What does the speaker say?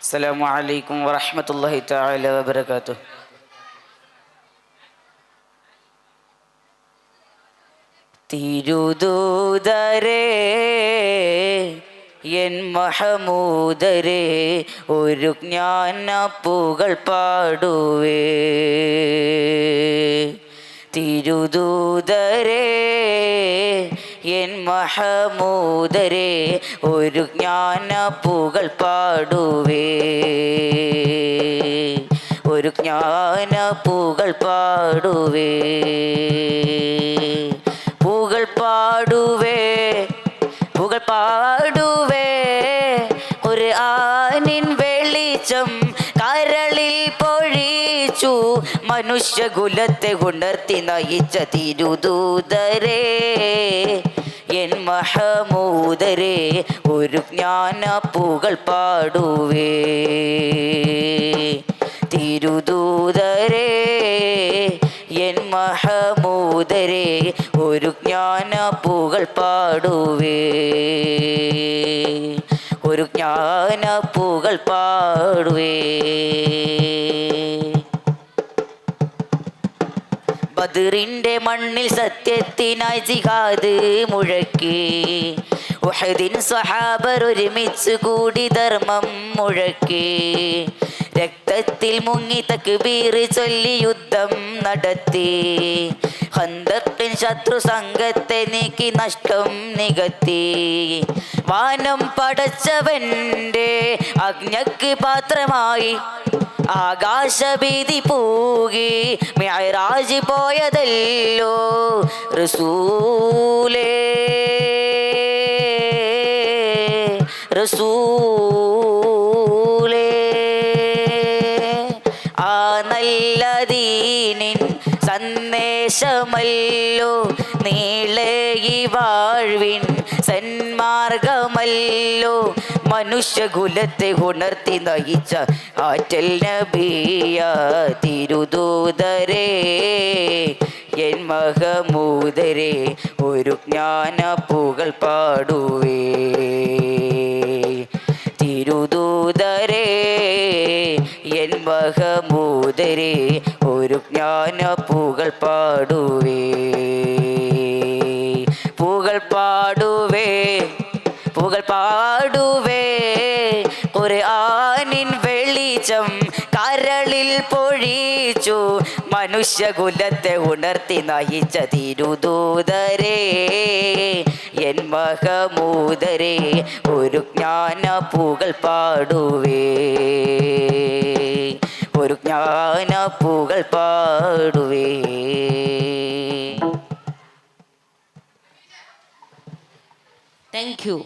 അസ്സലാമു അലൈക്കും വറഹ്മത്തുള്ളാഹി തആല വബറകാതുഹു. തിരുദൂതരേ എൻ മഹമൂദരേ ഒരു ജ്ഞാനപ്പുകൾ പാടുവേ. തിരുദൂതരേ എൻ മഹമൂദരേ ഒരു ജ്ഞാനപ്പുകൾ പാടുവേ. ഒരു ജ്ഞാനപ്പുകൾ പാടുവേ. പുകൾ പാടുവേ, പുകൾ പാടുവേ. ഒരു ആനിൻ വെളിച്ചം കരളിൽ പൊഴിച്ചു മനുഷ്യകുലത്തെ ഉണർത്തി നയിച്ച തിരുദൂതരേ എൻ മഹമൂദരേ ഒരു ജ്ഞാനപ്പുകൾ പാടുവേ. തിരുദൂതരേ എൻ മഹമൂദരേ ഒരു ജ്ഞാനപ്പുകൾ പാടുവേ. ഒരു ജ്ഞാനപ്പുകൾ പാടുവേ. ബദറിന്റെ മണ്ണിൽ സത്യത്തിനായി ജിഹാദ് മുഴക്കി. ഉഹദിൻ സ്വഹാബർ ഒരുമിച്ച് കൂടി ധർമ്മം മുഴക്കി. രക്തത്തിൽ മുങ്ങി തക്ബീർ ചൊല്ലി യുദ്ധം നടത്തി. ഖന്തഖിൻ ശത്രു സംഘത്തെ നീക്കി നഷ്ടം നികത്തി. വാനം പടച്ചവന്റെ അഗ്നിക്ക് പാത്രമായി ആകാശഭീതി പൂകി മിഅ്റാജ് പോയതല്ലോ റസൂലേ. റസൂലേ ആ നല്ല ദീനിൻ സന്ദേശമല്ലോ നീളേ ഈ വാഴ്വിൻ സന്മാർഗമല്ലോ മനുഷ്യകുലത്തെ ഉണർത്തി നയിച്ച ആറ്റൽ നബിയ തിരുദൂതരേ എൻ മഹമൂദരേ ഒരു ജ്ഞാനപ്പുകൾ പാടുവേ. തിരുദൂതരേ എൻ മഹമൂദരേ ഒരു ജ്ഞാനപ്പുകൾ പാടുവേ. പുകൾ പാടുവേ, പുകൾ പാടുവേ. ഖുർആനിൻ വെളിച്ചം കരളിൽ പൊഴിച്ചു മനുഷ്യകുലത്തെ ഉണർത്തി നയിച്ച തിരുദൂതരേ എൻ മഹമൂദരേ ഒരു ജ്ഞാനപ്പുകൾ പാടുവേ. ഒരു ജ്ഞാനപ്പുകൾ പാടുവേ. Thank you.